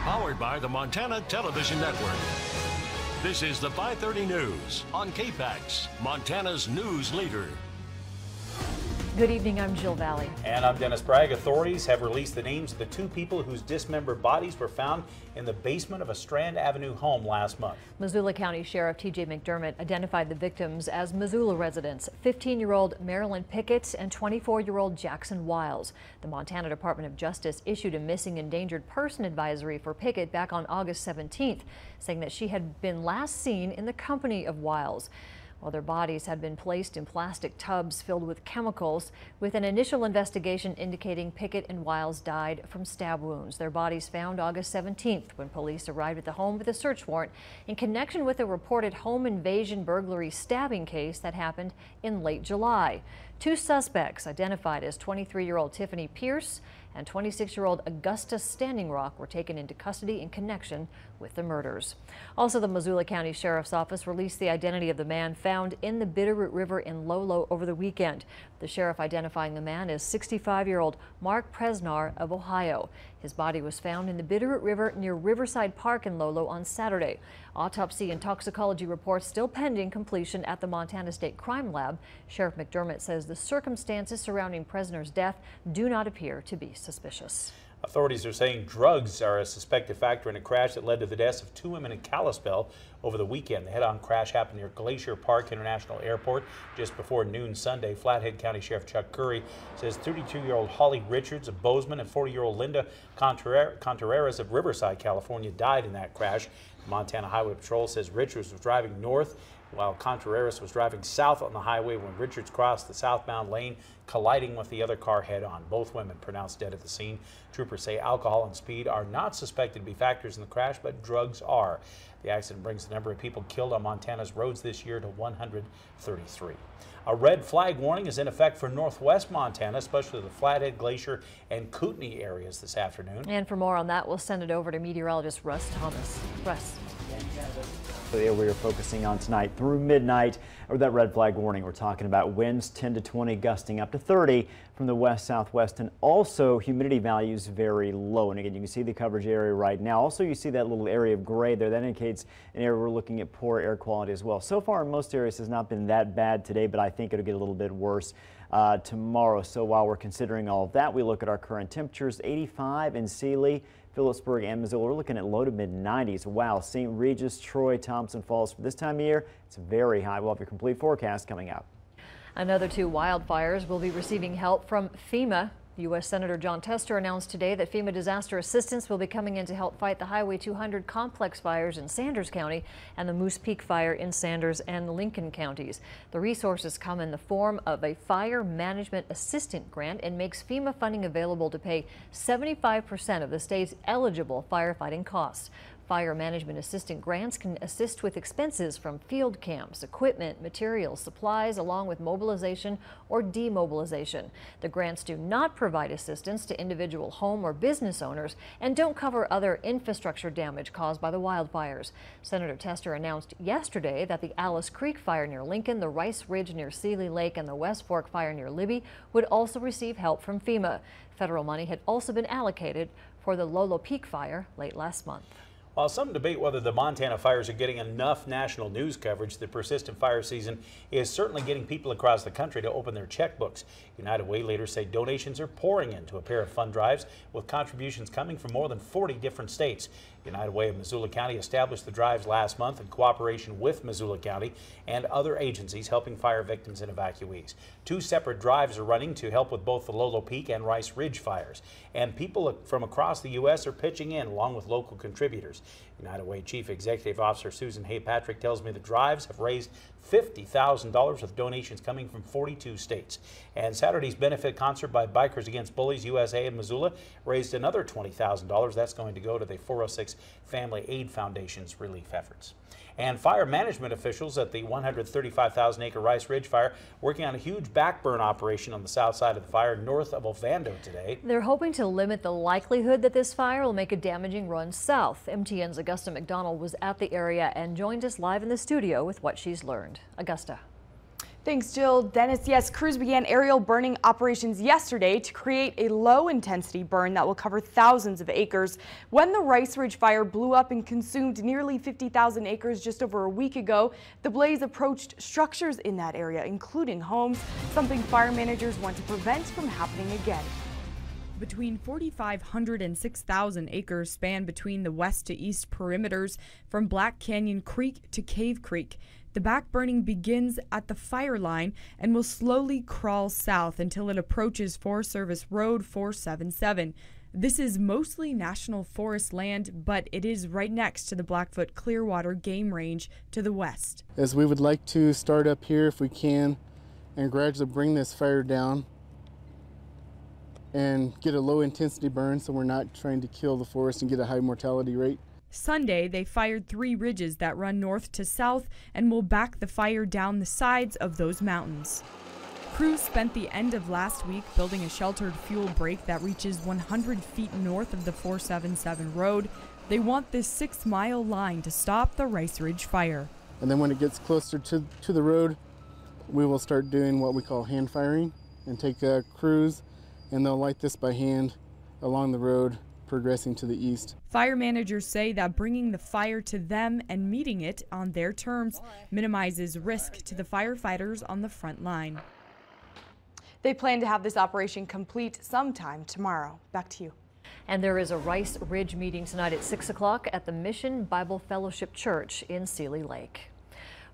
Powered by the Montana Television Network. This is the 5:30 News on KPAX, Montana's news leader. Good evening, I'm Jill Valley. And I'm Dennis Bragg. Authorities have released the names of the two people whose dismembered bodies were found in the basement of a Strand Avenue home last month. Missoula County Sheriff T.J. McDermott identified the victims as Missoula residents, 15-year-old Marilyn Pickett and 24-year-old Jackson Wiles. The Montana Department of Justice issued a missing endangered person advisory for Pickett back on August 17th, saying that she had been last seen in the company of Wiles. Well, their bodies had been placed in plastic tubs filled with chemicals, with an initial investigation indicating Pickett and Wiles died from stab wounds. Their bodies found August 17th when police arrived at the home with a search warrant in connection with a reported home invasion burglary stabbing case that happened in late July. Two suspects, identified as 23-year-old Tiffany Pierce and 26-year-old Augusta Standing Rock, were taken into custody in connection with the murders. Also, the Missoula County Sheriff's Office released the identity of the man found in the Bitterroot River in Lolo over the weekend. The sheriff identifying the man as 65-year-old Mark Presnar of Ohio. His body was found in the Bitterroot River near Riverside Park in Lolo on Saturday. Autopsy and toxicology reports still pending completion at the Montana State Crime Lab. Sheriff McDermott says the circumstances surrounding Presnar's death do not appear to be suspicious. Authorities are saying drugs are a suspected factor in a crash that led to the deaths of two women in Kalispell over the weekend. The head-on crash happened near Glacier Park International Airport just before noon Sunday. Flathead County Sheriff Chuck Curry says 32-year-old Holly Richards of Bozeman and 40-year-old Linda Contreras of Riverside, California, died in that crash. Montana Highway Patrol says Richards was driving north while Contreras was driving south on the highway when Richards crossed the southbound lane, colliding with the other car head-on. Both women pronounced dead at the scene. Troopers say alcohol and speed are not suspected to be factors in the crash, but drugs are. The accident brings the number of people killed on Montana's roads this year to 133. A red flag warning is in effect for northwest Montana, especially the Flathead, Glacier, and Kootenai areas this afternoon. And for more on that, we'll send it over to meteorologist Russ Thomas. Russ. The area we are focusing on tonight through midnight, or that red flag warning, we're talking about winds 10 to 20 gusting up to 30 from the west-southwest, and also humidity values very low. And again, you can see the coverage area right now. Also, you see that little area of gray there. That indicates an area we're looking at poor air quality as well. So far in most areas has not been that bad today, but I think it'll get a little bit worse tomorrow. So while we're considering all of that, we look at our current temperatures. 85 in Sealy, Phillipsburg, and Missoula. We're looking at low to mid 90s. Wow, St. Regis, Troy, Thompson Falls. For this time of year, it's very high. We'll have your complete forecast coming up. Another two wildfires will be receiving help from FEMA. U.S. Senator Jon Tester announced today that FEMA disaster assistance will be coming in to help fight the Highway 200 complex fires in Sanders County and the Moose Peak fire in Sanders and Lincoln counties. The resources come in the form of a fire management assistant grant and makes FEMA funding available to pay 75% of the state's eligible firefighting costs. Fire management assistant grants can assist with expenses from field camps, equipment, materials, supplies, along with mobilization or demobilization. The grants do not provide assistance to individual home or business owners and don't cover other infrastructure damage caused by the wildfires. Senator Tester announced yesterday that the Alice Creek fire near Lincoln, the Rice Ridge near Seeley Lake, and the West Fork fire near Libby would also receive help from FEMA. Federal money had also been allocated for the Lolo Peak fire late last month. While some debate whether the Montana fires are getting enough national news coverage, the persistent fire season is certainly getting people across the country to open their checkbooks. United Way leaders say donations are pouring into a pair of fund drives, with contributions coming from more than 40 different states. United Way of Missoula County established the drives last month in cooperation with Missoula County and other agencies helping fire victims and evacuees. Two separate drives are running to help with both the Lolo Peak and Rice Ridge fires. And people from across the U.S. are pitching in along with local contributors. United Way Chief Executive Officer Susan Hay-Patrick tells me the drives have raised $50,000 with donations coming from 42 states. And Saturday's benefit concert by Bikers Against Bullies USA in Missoula raised another $20,000. That's going to go to the 406 Family Aid Foundation's relief efforts. And fire management officials at the 135,000-acre Rice Ridge fire working on a huge backburn operation on the south side of the fire north of Ovando today. They're hoping to limit the likelihood that this fire will make a damaging run south. MTN's Augusta McDonald was at the area and joined us live in the studio with what she's learned. Augusta. Thanks, Jill. Dennis, yes, crews began aerial burning operations yesterday to create a low-intensity burn that will cover thousands of acres. When the Rice Ridge fire blew up and consumed nearly 50,000 acres just over a week ago, the blaze approached structures in that area, including homes, something fire managers want to prevent from happening again. Between 4,500 and 6,000 acres span between the west to east perimeters from Black Canyon Creek to Cave Creek. The backburning begins at the fire line and will slowly crawl south until it approaches Forest Service Road 477. This is mostly national forest land, but it is right next to the Blackfoot Clearwater Game Range to the west. As we would like to start up here if we can and gradually bring this fire down and get a low intensity burn so we're not trying to kill the forest and get a high mortality rate. Sunday, they fired 3 ridges that run north to south and will back the fire down the sides of those mountains. Crews spent the end of last week building a sheltered fuel break that reaches 100 feet north of the 477 road. They want this 6-mile line to stop the Rice Ridge fire. And then when it gets closer to the road, we will start doing what we call hand firing and take crews, and they'll light this by hand along the road, progressing to the east. Fire managers say that bringing the fire to them and meeting it on their terms minimizes risk to the firefighters on the front line. They plan to have this operation complete sometime tomorrow. Back to you. And there is a Rice Ridge meeting tonight at 6 o'clock at the Mission Bible Fellowship Church in Seeley Lake.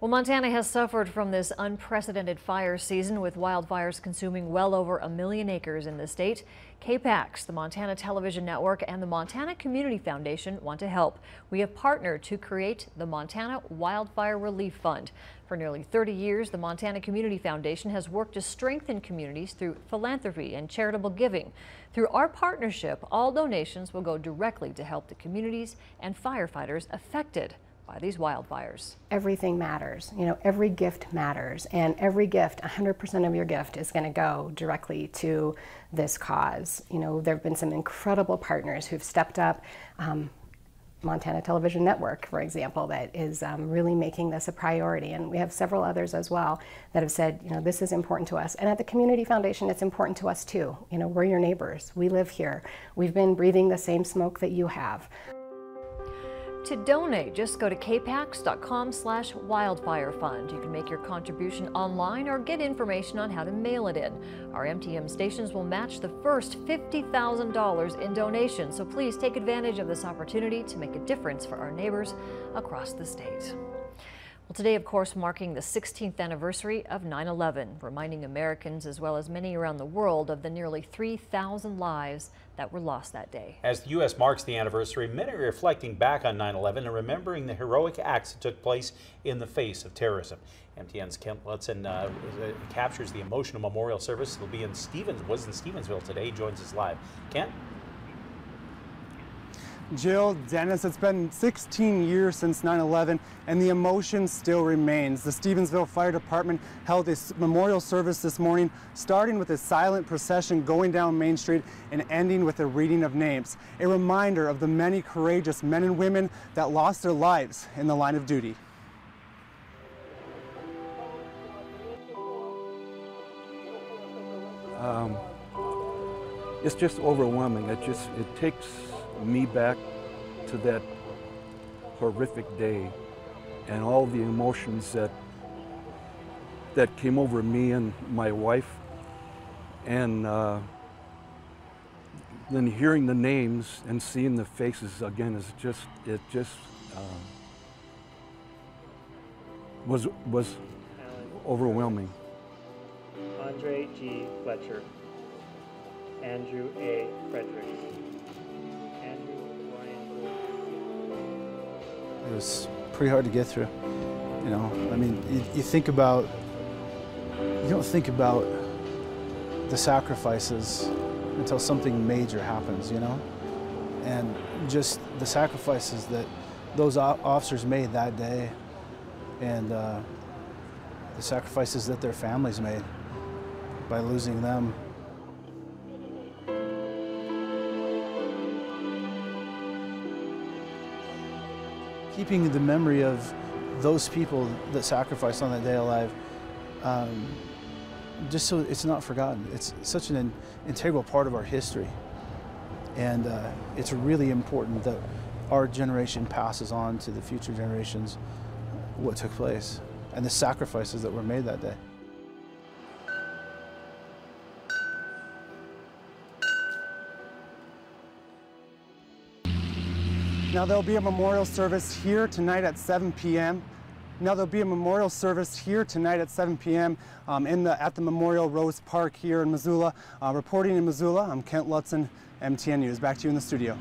Well, Montana has suffered from this unprecedented fire season, with wildfires consuming well over 1 million acres in the state. KPAX, the Montana Television Network, and the Montana Community Foundation want to help. We have partnered to create the Montana Wildfire Relief Fund. For nearly 30 years, the Montana Community Foundation has worked to strengthen communities through philanthropy and charitable giving. Through our partnership, all donations will go directly to help the communities and firefighters affected by these wildfires. Everything matters. You know, every gift matters, and every gift, 100% of your gift is going to go directly to this cause. You know, there have been some incredible partners who've stepped up. Montana Television Network, for example, that is really making this a priority, and we have several others as well that have said, you know, this is important to us. And at the Community Foundation, it's important to us too. You know, we're your neighbors. We live here. We've been breathing the same smoke that you have. To donate, just go to kpax.com/wildfire fund. You can make your contribution online or get information on how to mail it in. Our MTM stations will match the first $50,000 in donations, so please take advantage of this opportunity to make a difference for our neighbors across the state. Well, today, of course, marking the 16th anniversary of 9/11, reminding Americans as well as many around the world of the nearly 3,000 lives that were lost that day. As the U.S. marks the anniversary, many are reflecting back on 9/11 and remembering the heroic acts that took place in the face of terrorism. MTN's Kent Lutzen captures the emotional memorial service. It'll be in Stevensville today. He joins us live. Kent? Jill, Dennis, it's been 16 years since 9/11 and the emotion still remains. The Stevensville Fire Department held a memorial service this morning, starting with a silent procession going down Main Street and ending with a reading of names, a reminder of the many courageous men and women that lost their lives in the line of duty. It's just overwhelming. It takes me back to that horrific day and all the emotions that came over me and my wife, and then hearing the names and seeing the faces again is was overwhelming. Andre G. Fletcher, Andrew A. Fredericks, Andrew Ryan. It was pretty hard to get through. You know, I mean, you don't think about the sacrifices until something major happens, you know? And just the sacrifices that those officers made that day, and the sacrifices that their families made by losing them. Keeping the memory of those people that sacrificed on that day alive just so it's not forgotten. It's such an integral part of our history. And it's really important that our generation passes on to the future generations what took place and the sacrifices that were made that day. Now there'll be a memorial service here tonight at 7 p.m. Now there'll be a memorial service here tonight at 7 p.m. At the Memorial Rose Park here in Missoula. Reporting in Missoula, I'm Kent Lutzen, MTN News. Back to you in the studio.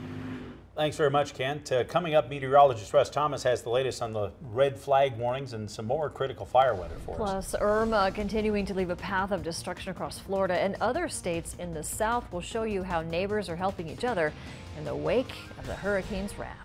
Thanks very much, Kent. Coming up, meteorologist Russ Thomas has the latest on the red flag warnings and some more critical fire weather for us. Plus, Irma continuing to leave a path of destruction across Florida and other states in the south. Will show you how neighbors are helping each other in the wake of the hurricane's wrath.